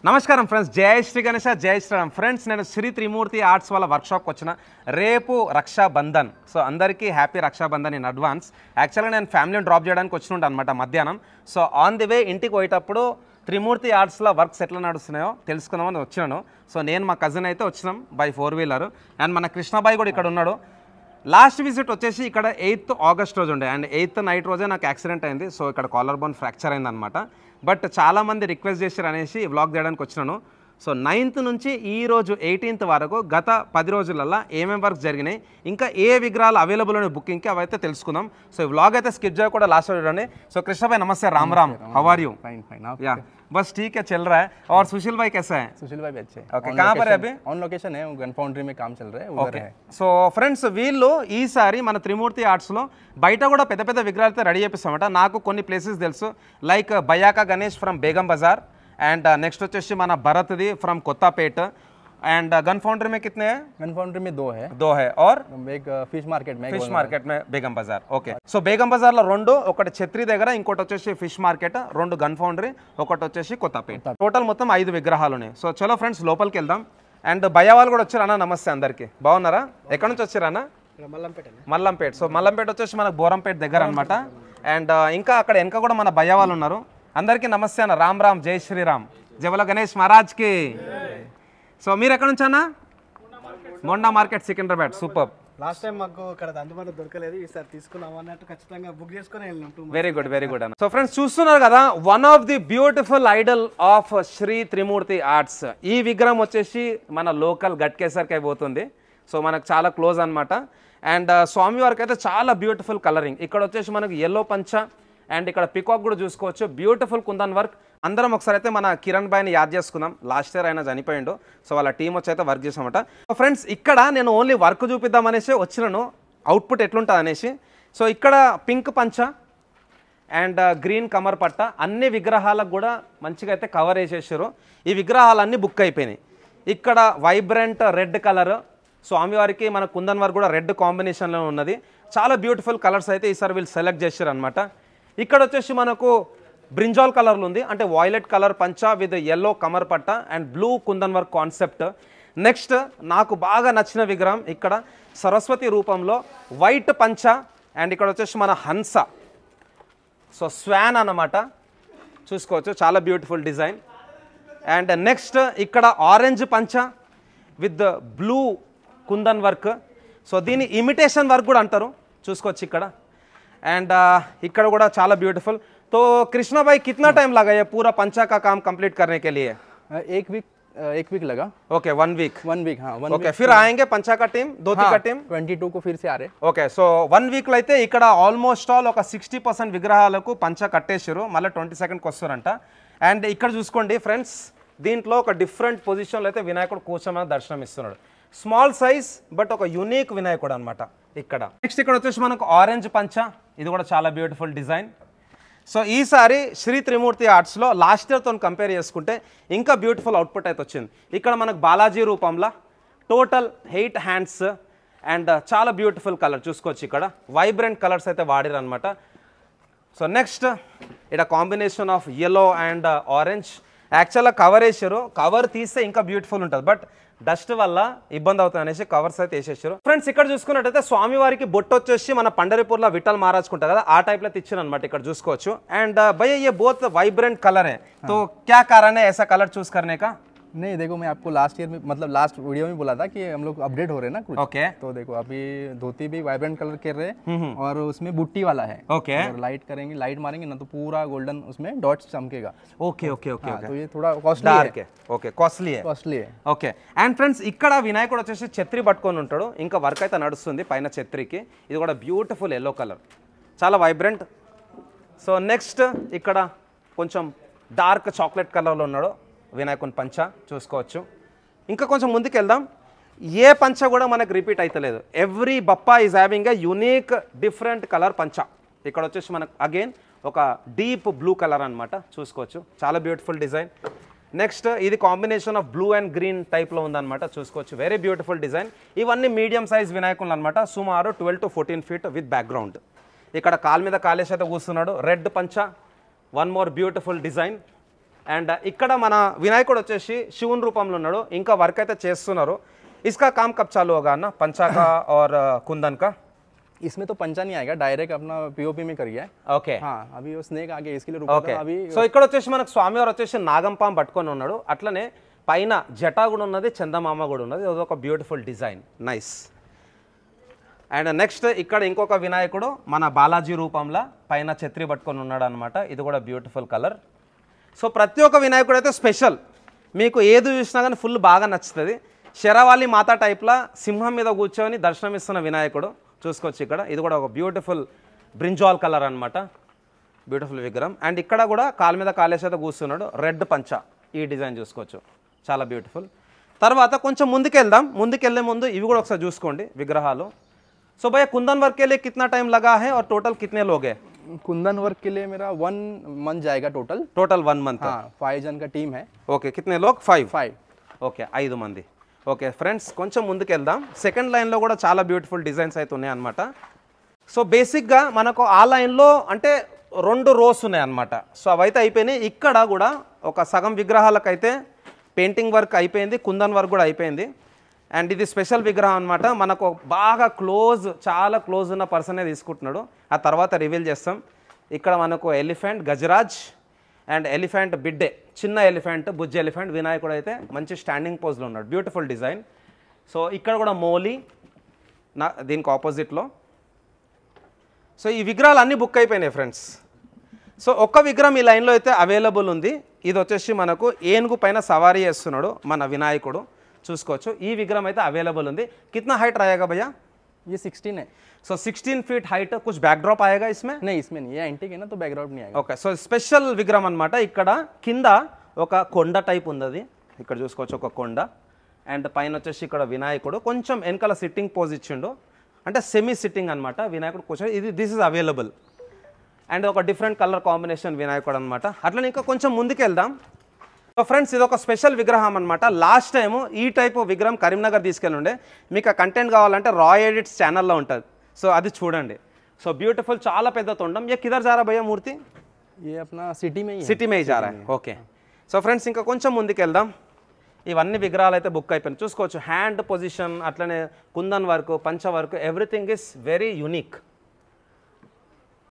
నమస్కారం ఫ్రెండ్స్, జై శ్రీ గణేశ, జై శ్రీరామ్. ఫ్రెండ్స్, నేను శ్రీ త్రిమూర్తి ఆర్ట్స్ వాళ్ళ వర్క్షాప్కి వచ్చిన. రేపు రక్షాబంధన్. సో అందరికీ హ్యాపీ రక్షాబంధన్ ఇన్ అడ్వాన్స్. యాక్చువల్గా నేను ఫ్యామిలీని డ్రాప్ చేయడానికి వచ్చినుండే అనమాట మధ్యాహ్నం. సో ఆన్ ది వే ఇంటికి పోయేటప్పుడు త్రిమూర్తి ఆర్ట్స్లో వర్క్స్ ఎట్లా నడుస్తున్నాయో తెలుసుకుందామని వచ్చినాను. సో నేను మా కజిన్ అయితే వచ్చినాం బై 4-వీలర్. అండ్ మన కృష్ణబాయ్ కూడా ఇక్కడ ఉన్నాడు. లాస్ట్ విజిట్ వచ్చేసి ఇక్కడ 8th ఆగస్ట్ రోజు ఉండే. అండ్ 8th నైట్ రోజే నాకు యాక్సిడెంట్ అయింది. సో ఇక్కడ కాలర్ బోన్ ఫ్రాక్చర్ అయిందనమాట. బట్ చాలామంది రిక్వెస్ట్ చేశారు అనేసి వ్లాగ్ చేయడానికి వచ్చినాను. సో 9th నుంచి ఈ రోజు 18th వరకు గత 10 రోజులలో ఏమేమి వర్క్స్ జరిగినాయి, ఇంకా ఏ విగ్రహాలు అవైలబుల్ ఉన్నాయి బుకింగ్కి, అవైతే తెలుసుకుందాం. సో ఈ వ్లాగ్ అయితే స్కిప్ చేయకుండా లాస్ట్ చూడండి. సో कृष्णा भाई नमस्ते. Ram Ram, how are you? Fine fine आप? या बस ठीक है, चल रहा है. और सुशील भाई कैसा है? सुशील भाई भी अच्छे हैं. ओके, कहाँ पर है अभी? ऑन लोकेशन है, गन फाउंड्री में काम चल रहा है, उधर है. సో ఫ్రెండ్స్, వీళ్ళు ఈసారి మన త్రిమూర్తి ఆర్ట్స్లో బయట కూడా పెద్ద పెద్ద విగ్రహాలతో రెడీ చేపిస్తామట. నాకు కొన్ని ప్లేసెస్ తెలుసు, లైక్ బయాకా Ganesh from Begum Bazar. And next వచ్చేసి మన భరత్ది from Kothapet. And gun foundry में कितने हैं? गन फाउंड्री में 2 है. 2 है. और एक फिश मार्केट में బేగం బజార్. ఓకే, సో బేగం బజార్లో 2, ఒకటి ఛత్రి దగ్గర, ఇంకోటి వచ్చేసి ఫిష్ మార్కెట్, 2 గన్ ఫౌండరీ, ఒకటి వచ్చేసి కొత్తపేట. టోటల్ మొత్తం 5 విగ్రహాలు ఉన్నాయి. సో చలో ఫ్రెండ్స్, లోపలికి వెళ్దాం. అండ్ భయ్య వాళ్ళు కూడా వచ్చారు. అన్న నమస్తే అందరికి, బాగున్నారా? ఎక్కడి నుంచి వచ్చారన్న? మల్లంపేట. సో మల్లంపేట వచ్చేసి మనకు బోరంపేట దగ్గర అనమాట. అండ్ ఇంకా అక్కడ వెనక కూడా మన భయ్య వాళ్ళు ఉన్నారు. అందరికీ నమస్తే అన్న. రామ్ రామ్, జై శ్రీరామ్, జవల గణేష్ మహారాజ్కి. సో మీరు ఎక్కడ నుంచి అన్న? Monda market, Secunderabad. Super. Last time మాకు ఇక్కడ అందుబాటులో దొరకలేదు, ఈసారి తీసుకున్నాం అన్నట్టు ఖచ్చితంగా బుక్ చేసుకుని వెళ్ళినట్టు. వెరీ గుడ్, వెరీ గుడ్ అన్న. సో ఫ్రెండ్స్, చూస్తున్నారు కదా, one of the beautiful idol of Sri Trimurti Arts. ఈ విగ్రహం వచ్చేసి మన లోకల్ గట్కేసర్కి అయిపోతుంది. సో మనకు చాలా క్లోజ్ అనమాట. అండ్ స్వామివారికి అయితే చాలా బ్యూటిఫుల్ కలరింగ్. ఇక్కడ వచ్చేసి మనకు ఎల్లో పంచ, అండ్ ఇక్కడ పికాక్ కూడా చూసుకోవచ్చు. Beautiful kundan work. అందరం ఒకసారి అయితే మన కిరణ్ భాయ్ని యాద్ చేసుకుందాం. లాస్ట్ ఇయర్ ఆయన చనిపోయిండు. సో వాళ్ళ టీం వచ్చి అయితే వర్క్ చేసామట. సో ఫ్రెండ్స్, ఇక్కడ నేను ఓన్లీ వర్క్ చూపిద్దాం అనేసి వచ్చినాను, అవుట్పుట్ ఎట్లుంటుంది అనేసి. సో ఇక్కడ పింక్ పంచ అండ్ గ్రీన్ కమర్ పట్ట, అన్ని విగ్రహాలకు కూడా మంచిగా అయితే కవర్ వేసేసారు. ఈ విగ్రహాలన్నీ బుక్ అయిపోయినాయి. ఇక్కడ వైబ్రెంట్ రెడ్ కలర్, స్వామివారికి మన కుందన్ వర్క్ కూడా రెడ్ కాంబినేషన్లో ఉన్నది. చాలా బ్యూటిఫుల్ కలర్స్ అయితే ఈసారి వీళ్ళు సెలెక్ట్ చేశారు అనమాట. ఇక్కడ వచ్చేసి మనకు బ్రింజాల్ కలర్లో ఉంది, అంటే వాయిలెట్ కలర్ పంచా విత్ ఎల్లో కమర్ పట్ట and blue kundan work concept. Next నాకు బాగా నచ్చిన విగ్రహం ఇక్కడ సరస్వతి రూపంలో వైట్ పంచ, అండ్ ఇక్కడ వచ్చేసి మన హంస, సో స్వాన్ అన్నమాట, చూసుకోవచ్చు. చాలా బ్యూటిఫుల్ డిజైన్. అండ్ నెక్స్ట్ ఇక్కడ ఆరెంజ్ పంచ with blue kundan work. So దీని ఇమిటేషన్ వర్క్ కూడా అంటారు, చూసుకోవచ్చు ఇక్కడ. एंड ఇక్కడ కూడా చాలా బ్యూటిఫుల్. तो कृष्णा भाई कितना टाइम लगा ये पूरा पंचा का काम कंप्लीट करने के लिए? एक वीक लगा. Okay, 1 week. हाँ, ओके, फिर आएंगे पंचा का टीम, धोती का टीम 22 को फिर से आ रहे. ఓకే, సో 1 వీక్లో అయితే ఇక్కడ ఆల్మోస్ట్ ఆల్ ఒక 60% విగ్రహాలకు పంచ కట్టేసారు. మళ్ళీ 22nd వస్తారంట. అండ్ ఇక్కడ చూసుకోండి ఫ్రెండ్స్, దీంట్లో ఒక డిఫరెంట్ పొజిషన్లో అయితే వినాయకుడు కూర్చోమని దర్శనం ఇస్తున్నాడు. స్మాల్ సైజ్ బట్ ఒక యూనిక్ వినాయకుడు అనమాట ఇక్కడ. నెక్స్ట్ ఇక్కడ వచ్చేసి మనకు ఆరెంజ్ పంచ, ఇది కూడా చాలా బ్యూటిఫుల్ డిజైన్. సో ఈసారి శ్రీ త్రిమూర్తి ఆర్ట్స్లో లాస్ట్ ఇయర్తో కంపేర్ చేసుకుంటే ఇంకా బ్యూటిఫుల్ అవుట్పుట్ అయితే వచ్చింది. ఇక్కడ మనకు బాలాజీ రూపంలో టోటల్ 8 హ్యాండ్స్ అండ్ చాలా బ్యూటిఫుల్ కలర్ చూసుకోవచ్చు. ఇక్కడ వైబ్రెంట్ కలర్స్ అయితే వాడారు అనమాట. సో నెక్స్ట్ ఇక్కడ combination of yellow and orange. యాక్చువల్గా కవర్ వేసారు, కవర్ తీస్తే ఇంకా బ్యూటిఫుల్ ఉంటుంది, బట్ డస్ట్ వల్ల ఇబ్బంది అవుతుంది అనేసి కవర్స్ అయితే వేసేసారు. ఫ్రెండ్స్, ఇక్కడ చూసుకున్నట్టయితే స్వామివారికి బొట్టు వచ్చేసి మన పండరిపూర్లో విఠల్ మహారాజ్ కుంటారు కదా, ఆ టైప్లో తెచ్చారు అనమాట. ఇక్కడ చూసుకోవచ్చు. అండ్ भैया ये बहुत वाइब्रेंट कलर है, तो क्या कारण है ऐसा कलर चूज करने का? नहीं देखो, मैं आपको लास्ट ईयर में मतलब लास्ट वीडियो में बोला था कि हम लोग अपडेट हो रहे हैं ना कुछ. ओके, तो देखो अभी धोती भी वाइब्रेंट कलर कर रहे हैं और उसमें बुट्टी वाला है. ओके, और लाइट करेंगे, लाइट मारेंगे ना तो पूरा गोल्डन उसमें डॉट्स चमकेगा. Okay okay okay. तो ये थोड़ा कॉस्टली है. ఓకే, కాస్ట్లీ है. ఓకే. అండ్ ఫ్రెండ్స్, ఇక్కడ వినాయకుడు వచ్చేసి ఛత్రి పట్టుకొని ఉంటాడు. ఇంకా వర్క్ అయితే నడుస్తుంది పైన ఛత్రికి. ఇది కూడా బ్యూటిఫుల్ ఎల్లో కలర్, చాలా వైబ్రెంట్. సో నెక్స్ట్ ఇక్కడ కొంచెం డార్క్ చాక్లెట్ కలర్లో ఉన్నాడు వినాయకుని పంచ, చూసుకోవచ్చు. ఇంకా కొంచెం ముందుకు వెళ్దాం. ఏ పంచ కూడా మనకు రిపీట్ అవుతలేదు. Every Bappa is having a unique different colour పంచ. ఇక్కడ వచ్చేసి మనకు అగైన్ ఒక డీప్ బ్లూ కలర్ అనమాట, చూసుకోవచ్చు. చాలా బ్యూటిఫుల్ డిజైన్. నెక్స్ట్ ఇది combination of blue and green టైప్లో ఉందన్నమాట, చూసుకోవచ్చు. Very beautiful design. ఇవన్నీ మీడియం సైజ్ వినాయకులు అనమాట, సుమారు 12 to 14 feet విత్ బ్యాక్గ్రౌండ్. ఇక్కడ కాలు మీద కాలేసి అయితే కూర్చున్నాడు. రెడ్ పంచ, one more beautiful design. And ఇక్కడ మన వినాయకుడు వచ్చేసి శివుని రూపంలో ఉన్నాడు, ఇంకా వర్క్ అయితే చేస్తున్నారు. इसका काम कब चालू होगा ना, पंचा का और कुंदन का? इसमें तो पंचा नहीं आएगा, डायरेक्ट अपना पीओपी में करिए. ఓకే हाँ, अभी वो स्नेक आगे इसके लिए रुका ఓకే. था अभी. సో ఇక్కడ వచ్చేసి మనకు స్వామివారు వచ్చేసి నాగంపాం పట్టుకొని ఉన్నాడు, అట్లనే పైన జటా కూడా ఉన్నది, చందమామ కూడా ఉన్నది. అది ఒక beautiful design, nice. And next ఇక్కడ ఇంకొక వినాయకుడు మన బాలాజీ రూపంలో పైన ఛత్రి పట్టుకొని ఉన్నాడు అనమాట. ఇది కూడా బ్యూటిఫుల్ కలర్. సో ప్రతి ఒక్క వినాయకుడు అయితే స్పెషల్, మీకు ఏది చూసినా కానీ ఫుల్ బాగా నచ్చుతుంది. శరవాలి మాతా టైప్లో సింహం మీద కూర్చొని దర్శనమిస్తున్న వినాయకుడు చూసుకోవచ్చు ఇక్కడ. ఇది కూడా ఒక బ్యూటిఫుల్ బ్రింజాల్ కలర్ అనమాట, బ్యూటిఫుల్ విగ్రహం. అండ్ ఇక్కడ కూడా కాలు మీద కాలేసి అయితే కూర్చున్నాడు, రెడ్ పంచ, ఈ డిజైన్ చూసుకోవచ్చు, చాలా బ్యూటిఫుల్. తర్వాత కొంచెం ముందుకెళ్దాం. ముందుకెళ్లే ముందు ఇవి కూడా ఒకసారి చూసుకోండి విగ్రహాలు. సో భయ్యా कुंदन वर्क के लिए कितना टाइम लगा है और टोटल कितने लोग हैं? कुंदन वर्क के लिए मेरा 1 मंथ जाएगा टोटल. Total 1 month. हाँ, 5 जन का टीम है. ఓకే, कितने लोग? 5. 5. ఓకే, 5 మంది. ఓకే ఫ్రెండ్స్, కొంచెం ముందుకు వెళ్దాం. సెకండ్ లైన్లో కూడా చాలా బ్యూటిఫుల్ డిజైన్స్ అయితే ఉన్నాయి అనమాట. సో బేసిక్గా మనకు ఆ లైన్లో అంటే 2 రోస్ ఉన్నాయి అనమాట. సో అవైతే అయిపోయినాయి. ఇక్కడ కూడా ఒక సగం విగ్రహాలకైతే పెయింటింగ్ వర్క్ అయిపోయింది, కుందన్ వర్క్ కూడా అయిపోయింది. అండ్ ఇది స్పెషల్ విగ్రహం అనమాట, మనకు బాగా క్లోజ్, చాలా క్లోజ్ ఉన్న పర్సనే తీసుకుంటున్నాడు, ఆ తర్వాత రివీల్ చేస్తాం. ఇక్కడ మనకు ఎలిఫెంట్ గజరాజ్ అండ్ ఎలిఫెంట్ బిడ్డే, చిన్న ఎలిఫెంట్, బుజ్జి ఎలిఫెంట్. వినాయకుడు అయితే మంచి స్టాండింగ్ పోజ్లో ఉన్నాడు, బ్యూటిఫుల్ డిజైన్. సో ఇక్కడ కూడా మోలీ దీనికి ఆపోజిట్లో. సో ఈ విగ్రహాలు అన్నీ బుక్ అయిపోయినాయి ఫ్రెండ్స్. సో ఒక్క విగ్రహం ఈ లైన్లో అయితే అవైలబుల్ ఉంది. ఇది వచ్చేసి మనకు ఏనుగు పైన సవారీ చేస్తున్నాడు మన వినాయకుడు, చూసుకోవచ్చు. ఈ విగ్రహం అయితే అవైలబుల్ ఉంది. కిतना हाइट रहेगा भैया? ये 16 है. So 16 feet height. कुछ बैकड्रॉप आएगा इसमें? नहीं, इसमें नहीं, ये एंटीक है ना, तो बैकग्राउंड नहीं आएगा. ఓకే, సో స్పెషల్ విగ్రహం అనమాట. ఇక్కడ కింద ఒక కొండ టైప్ ఉంది, ఇక్కడ చూసుకోవచ్చు ఒక కొండ. అండ్ పైన వచ్చేసి ఇక్కడ వినాయకుడు కొంచెం వెనకాల సిట్టింగ్ పోజ్ ఇచ్చిండు, అంటే సెమీ సిట్టింగ్ అనమాట వినాయకుడు కూర్చొని. ఇది దిస్ ఇస్ అవైలబుల్. అండ్ ఒక డిఫరెంట్ కలర్ కాంబినేషన్ వినాయకుడు అనమాట. అట్లనే ఇంకా కొంచెం ముందుకు వెళ్దాం. సో ఫ్రెండ్స్, ఇది ఒక స్పెషల్ విగ్రహం అనమాట. లాస్ట్ టైము ఈ టైప్ విగ్రహం కరీంనగర్ తీసుకెళ్ళుండే. మీకు ఆ కంటెంట్ కావాలంటే రా ఎడిట్స్ ఛానల్లో ఉంటుంది, సో అది చూడండి. సో బ్యూటిఫుల్, చాలా పెద్ద తొండం. ये किधर जा रहा भैया मूर्ति? ये अपना सिटी में ही है. సిటీ మే जा रहा है. ఓకే. సో ఫ్రెండ్స్, ఇంకా కొంచెం ముందుకు వెళ్దాం. ఇవన్నీ విగ్రహాలు అయితే బుక్ అయిపోయినాయి, చూసుకోవచ్చు. హ్యాండ్ పొజిషన్, అట్లనే కుందన్ వర్క్, పంచ work, everything is very unique.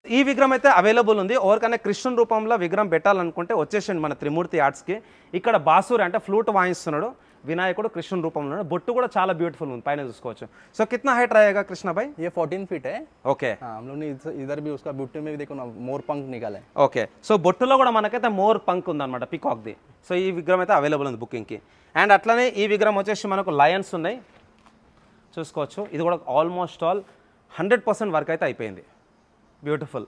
ఈ విగ్రహం అయితే అవైలబుల్ ఉంది. ఎవరికైనా కృష్ణుని రూపంలో విగ్రహం పెట్టాలనుకుంటే వచ్చేసండి మన త్రిమూర్తి ఆర్ట్స్కి. ఇక్కడ బాసూరి అంటే ఫ్లూట్ వాయిస్తున్నాడు వినాయకుడు, కృష్ణుని రూపంలో. బొట్టు కూడా చాలా బ్యూటిఫుల్ ఉంది, పైన చూసుకోవచ్చు. సో कितना हाइट रहेगा कृष्णा भाई? ये 14 फीट है. ఓకే. हाँ, हम लोग ने इधर भी उसका बुट्टे में भी देखो ना, मोर पंख निकाला है. ఓకే. సో బొట్టులో కూడా మనకైతే మోర్ పంక్ ఉందన్నమాట, పికాక్ది. సో ఈ విగ్రహం అయితే అవైలబుల్ ఉంది బుకింగ్కి. అండ్ అట్లనే ఈ విగ్రహం వచ్చేసి మనకు లయన్స్ ఉన్నాయి, చూసుకోవచ్చు. ఇది కూడా ఆల్మోస్ట్ ఆల్ 100% వర్క్ అయితే అయిపోయింది, బ్యూటిఫుల్.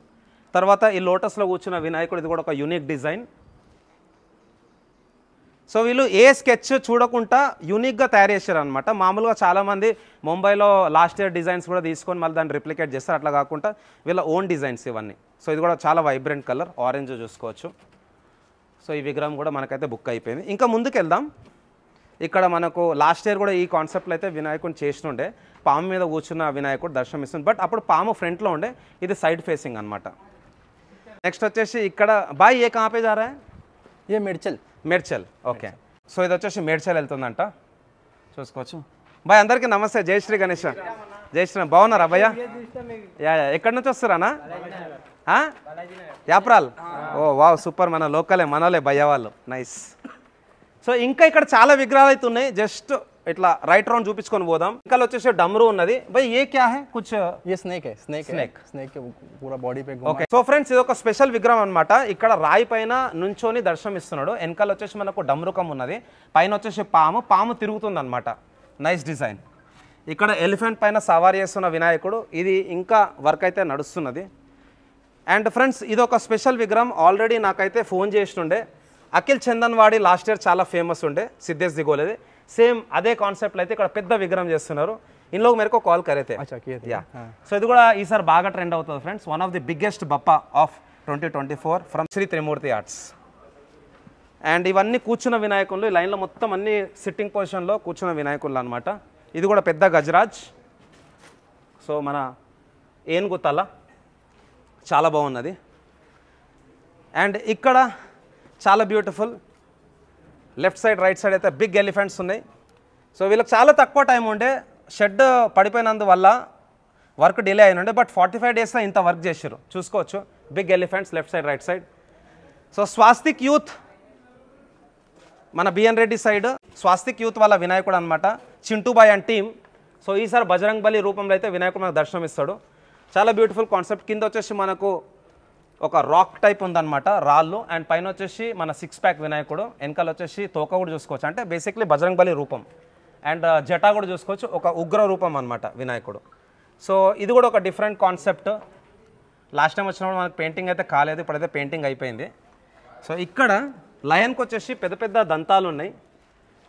తర్వాత ఈ లోటస్లో కూర్చున్న వినాయకుడు, ఇది కూడా ఒక యూనిక్ డిజైన్. సో వీళ్ళు ఏ స్కెచ్ చూడకుండా యూనిక్గా తయారు చేశారు అనమాట. మామూలుగా చాలామంది ముంబైలో లాస్ట్ ఇయర్ డిజైన్స్ కూడా తీసుకొని మళ్ళీ దాన్ని రిప్లికేట్ చేస్తారు, అట్లా కాకుండా వీళ్ళ ఓన్ డిజైన్స్ ఇవన్నీ. సో ఇది కూడా చాలా వైబ్రెంట్ కలర్, ఆరెంజ్ చూసుకోవచ్చు. సో ఈ విగ్రహం కూడా మనకైతే బుక్ అయిపోయింది. ఇంకా ముందుకు వెళ్దాం. ఇక్కడ మనకు లాస్ట్ ఇయర్ కూడా ఈ కాన్సెప్ట్లో అయితే వినాయకుడిని చేసినుండే, పాము మీద కూర్చున్న వినాయకుడు దర్శనమిస్తుంది. బట్ అప్పుడు పాము ఫ్రంట్లో ఉండే, ఇది సైడ్ ఫేసింగ్ అనమాట. నెక్స్ట్ వచ్చేసి ఇక్కడ బాయ్ ఏ కहाँ पे जा रहा है? ये मेडचल. మేడ్చల్. ఓకే. సో ఇది వచ్చేసి మేడ్చల్ వెళ్తుందంట, చూసుకోవచ్చు. బాయ్ అందరికీ నమస్తే, జై శ్రీ గణేష్. జై శ్రీ, బాగున్నారా భయ్య? యా, ఎక్కడి నుంచి వస్తారానా? యాప్రాల్. ఓ వావ్, సూపర్, మన లోకలే, మనలే భయ్య వాళ్ళు, నైస్. సో ఇంకా ఇక్కడ చాలా విగ్రహాలు అయితే ఉన్నాయి, జస్ట్ ఇట్లా రైట్ రౌండ్ చూపించుకొని పోదాం. ఇంకా వచ్చేసి డమ్రు ఉన్నది. భయ్ ఏ క్యా హై? కుచ్ ये स्नेक है. स्नेक के पूरा बॉडी पे घुमा. ఓకే. సో ఫ్రెండ్స్, ఇది ఒక స్పెషల్ విగ్రహం అనమాట. ఇక్కడ రాయి పైన నుంచొని దర్శనం ఇస్తున్నాడు. వెనకాల వచ్చేసి మనకు డమ్రుకం ఉన్నది, పైన వచ్చేసి పాము తిరుగుతుంది అనమాట. Nice design. ఇక్కడ ఎలిఫెంట్ పైన సవారీ చేస్తున్న వినాయకుడు, ఇది ఇంకా వర్క్ అయితే నడుస్తున్నది. అండ్ ఫ్రెండ్స్, ఇది ఒక స్పెషల్ విగ్రహం. ఆల్రెడీ నాకైతే ఫోన్ చేస్తుండే, అఖిల్ చందన్వాడి లాస్ట్ ఇయర్ చాలా ఫేమస్ ఉండే, సిద్ధేష్ దిగోలేది. సేమ్ అదే కాన్సెప్ట్లో అయితే ఇక్కడ పెద్ద విగ్రహం చేస్తున్నారు. इन लोग मेरे को कॉल करे थे. अच्छा, किए थे. या సో ఇది కూడా ఈసారి బాగా ట్రెండ్ అవుతుంది friends. One of the biggest Bappa of 2024 from Sri Trimurti Arts. And ఇవన్నీ కూర్చున్న వినాయకులు, ఈ లైన్లో మొత్తం అన్ని సిట్టింగ్ పొజిషన్లో కూర్చున్న వినాయకులు అనమాట. ఇది కూడా పెద్ద గజరాజ్. సో మన ఏనుగు తల చాలా బాగున్నది. అండ్ ఇక్కడ చాలా beautiful. Left side right side అయితే బిగ్ ఎలిఫెంట్స్ ఉన్నాయి. సో వీళ్ళకి చాలా తక్కువ టైం ఉండే, షెడ్ పడిపోయినందువల్ల వర్క్ డిలే అయినండే, బట్ 45 డేస్లో ఇంత వర్క్ చేసారు. చూసుకోవచ్చు big elephants left side right side. So Swastik youth మన బిఎన్ రెడ్డి సైడ్ స్వాస్తిక్ యూత్ వాళ్ళ వినాయకుడు అనమాట, చింటూబాయ్ అండ్ టీమ్. సో ఈసారి బజరంగ్ బలి రూపంలో అయితే వినాయకుడు మనకు దర్శనం ఇస్తాడు. చాలా బ్యూటిఫుల్ కాన్సెప్ట్. కింద వచ్చేసి మనకు ఒక రాక్ టైప్ ఉందన్నమాట, రాళ్ళు, అండ్ పైన వచ్చేసి మన 6 ప్యాక్ వినాయకుడు, వెనకాల వచ్చేసి తోక కూడా చూసుకోవచ్చు, అంటే బేసిక్లీ బజరంగ్ బలి రూపం. అండ్ జటా కూడా చూసుకోవచ్చు, ఒక ఉగ్ర రూపం అనమాట వినాయకుడు. సో ఇది కూడా ఒక డిఫరెంట్ కాన్సెప్ట్. లాస్ట్ టైం వచ్చినప్పుడు మనకు పెయింటింగ్ అయితే కాలేదు, ఇప్పుడైతే పెయింటింగ్ అయిపోయింది. సో ఇక్కడ లయన్కి వచ్చేసి పెద్ద పెద్ద దంతాలు ఉన్నాయి,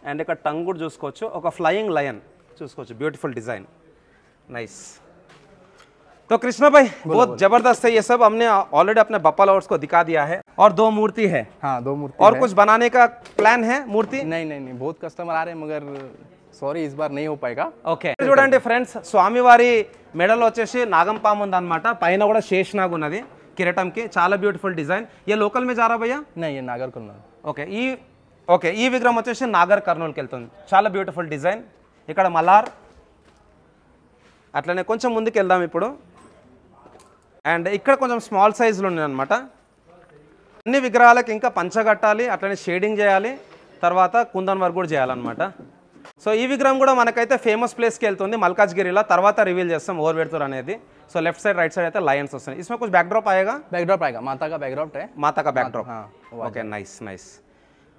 అండ్ ఇక్కడ టంగ్ కూడా చూసుకోవచ్చు, ఒక ఫ్లయింగ్ లయన్ చూసుకోవచ్చు. బ్యూटीफुल डिज़ाइन, नाइस. तो कृष्णा भाई बहुत जबरदस्त है ये सब. हमने ऑलरेडी अपने बप्पा लवर्स को दिखा दिया है. और 2 मूर्ति है. हाँ 2 मूर्ति और है. कुछ बनाने का प्लान है मूर्ति? नहीं नहीं नहीं, बहुत कस्टमर आ रहे हैं मगर सॉरी इस बार नहीं हो पाएगा. ఓకే చూడండి ఫ్రెండ్స్, స్వామివారి మెడలో వచ్చేసి నాగం పాము ఉందన్నమాట, పైన కూడా శేషనాగ్ ఉన్నది కిరీటంకి. చాలా బ్యూటిఫుల్ డిజైన్. ఏ లోకల్ మే జారా భయ్యా? नहीं ये नागर कुल्लू. ఓకే ఈ విగ్రహం వచ్చేసి నాగర్ కర్నూలుకి వెళ్తుంది. చాలా బ్యూటిఫుల్ డిజైన్. ఇక్కడ మలార్. అట్లనే కొంచెం ముందుకు వెళ్దాం ఇప్పుడు. అండ్ ఇక్కడ కొంచెం స్మాల్ సైజులు ఉన్నాయి అనమాట. అన్ని విగ్రహాలకి ఇంకా పంచగట్టాలి, అట్లనే షేడింగ్ చేయాలి, తర్వాత కుందన్ వర్క్ కూడా చేయాలన్నమాట. సో ఈ విగ్రహం కూడా మనకైతే ఫేమస్ ప్లేస్కి వెళ్తుంది మల్కాజ్గిరిలో, తర్వాత రివీల్ చేస్తాం ఓవర్ పెడుతురు అనేది. So left side right side అయితే లయన్స్ వస్తాయి. इसमें कुछ बैकड्रॉप आएगा? बैकड्रॉप आएगा, माता का बैकड्रॉप है. माता का बैकड्रॉप. हाँ ओके नाइस नाइस.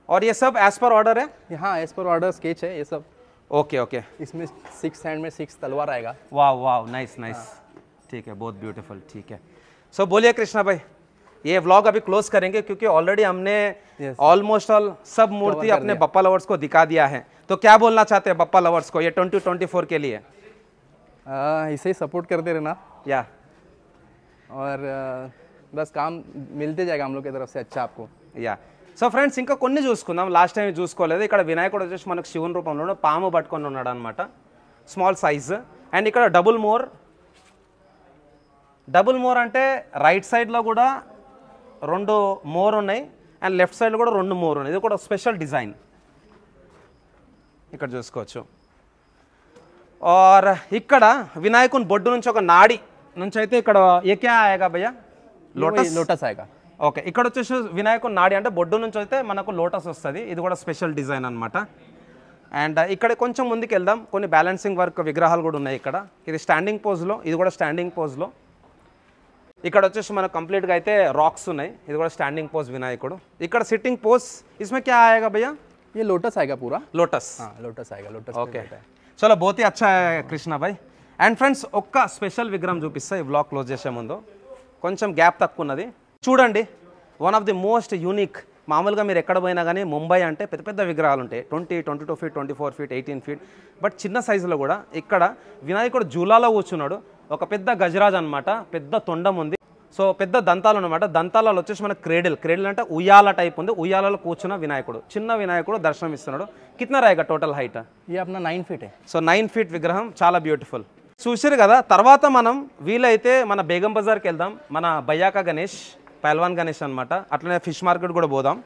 और ये सब एज पर ऑर्डर है? हाँ एज पर ऑर्डर स्केच है ये सब. Okay okay. इसमें 6 हैंड में 6 तलवार आएगा. वाह वाह नाइस नाइस. ठीक है बहुत ब्यूटीफुल. ठीक है. सो बोलिए कृष्णा भाई, ये व्लॉग अभी क्लोज करेंगे क्योंकि ऑलरेडी हमने ऑलमोस्ट ऑल सब मूर्ति अपने बप्पा लवर्स को दिखा दिया है. तो क्या बोलना चाहते हैं बप्पा लवर्स को ये 2024 के लिए? इसे ही सपोर्ट करते रहना या और बस काम मिलते जाएगा हम लोग की तरफ से अच्छा आपको. యా. సో ఫ్రెండ్స్ ఇంకా కొన్ని చూసుకుందాం. లాస్ట్ టైం చూసుకోలేదు. ఇక్కడ వినాయకుడు వచ్చేసి మనకు శివుని రూపంలో పాము పట్టుకొని ఉన్నాడు అనమాట, స్మాల్ సైజ్. అండ్ ఇక్కడ డబుల్ మోర్. డబుల్ మోర్ అంటే రైట్ సైడ్లో కూడా 2 మోర్ ఉన్నాయి, అండ్ లెఫ్ట్ సైడ్లో కూడా 2 మోర్ ఉన్నాయి. ఇది కూడా స్పెషల్ డిజైన్ ఇక్కడ చూసుకోవచ్చు. और ఇక్కడ వినాయకుని బొడ్డు నుంచి ఒక నాడి నుంచి అయితే ఇక్కడ ఏ క్యా ఆయేగా భయ్యా? లోటస్ ఆయేగా. ఓకే ఇక్కడ వచ్చేసి వినాయకుని నాడి అంటే బొడ్డు నుంచి అయితే మనకు లోటస్ వస్తుంది. ఇది కూడా స్పెషల్ డిజైన్ అనమాట. అండ్ ఇక్కడ కొంచెం ముందుకు వెళ్దాం. కొన్ని బ్యాలెన్సింగ్ వర్క్ విగ్రహాలు కూడా ఉన్నాయి ఇక్కడ. ఇది స్టాండింగ్ పోజ్లో, ఇది కూడా స్టాండింగ్ పోజ్లో. ఇక్కడ వచ్చేసి మనకు కంప్లీట్గా అయితే రాక్స్ ఉన్నాయి. ఇది కూడా స్టాండింగ్ పోజ్ వినాయకుడు. ఇక్కడ సిట్టింగ్ పోజ్. इसमें क्या आएगा भैया? ये लोटस आएगा पूरा. लोटस. हाँ लोटस आएगा. लोटस ఓకే చలో बहुत ही अच्छा है కృష్ణ భాయ్. అండ్ ఫ్రెండ్స్ ఒక్క స్పెషల్ విగ్రహం చూపిస్తా ఈ వ్లాగ్ క్లోజ్ చేసే ముందు. కొంచెం గ్యాప్ తక్కువ ఉన్నది చూడండి. One of the most unique. మామూలుగా మీరు ఎక్కడ పోయినా కానీ ముంబై అంటే పెద్ద పెద్ద విగ్రహాలు ఉంటాయి, 20, 22 ఫీట్, 24 ఫీట్, 18 ఫీట్. బట్ చిన్న సైజులో కూడా ఇక్కడ వినాయకుడు జూలాలో కూర్చున్నాడు. ఒక పెద్ద గజరాజ్ అనమాట, పెద్ద తొండం ఉంది. సో పెద్ద దంతాలు అనమాట. దంతాలలో వచ్చేసి మన క్రేడిల్ అంటే ఉయ్యాల టైప్ ఉంది. ఉయ్యాలలో కూర్చున్న వినాయకుడు, చిన్న వినాయకుడు దర్శనం ఇస్తున్నాడు. కిतना रहेगा టోటల్ హైట్? ये अपना 9 फीट है. సో 9 ఫీట్ విగ్రహం, చాలా బ్యూటిఫుల్. చూసారు కదా. తర్వాత మనం వీలైతే మన బేగం బజార్కి వెళ్దాం. మన బయ్యాక గణేష్, పైల్వాన్ గణేష్ అనమాట. అట్లనే ఫిష్ మార్కెట్ కూడా పోదాం.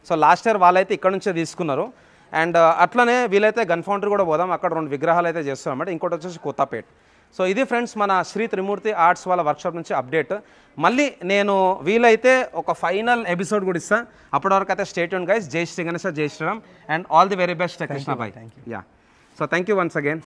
సో లాస్ట్ ఇయర్ వాళ్ళైతే ఇక్కడ నుంచే తీసుకున్నారు. అండ్ అట్లనే వీలైతే గన్ ఫౌండరీ కూడా పోదాం. అక్కడ 2 విగ్రహాలు అయితే చేస్తాం అన్నమాట. ఇంకోటి వచ్చేసి కొత్తపేట్. సో ఇది ఫ్రెండ్స్ మన శ్రీ త్రిమూర్తి ఆర్ట్స్ వాళ్ళ వర్క్షాప్ నుంచి అప్డేట్. మళ్ళీ నేను వీలైతే ఒక ఫైనల్ ఎపిసోడ్ కూడా ఇస్తాను. అప్పటి వరకు అయితే స్టే ట్యూన్ గైస్. జై శ్రీ గణేష్, జై Sriram, and all the very best Krishna భాయ్. Yeah. So thank you once again.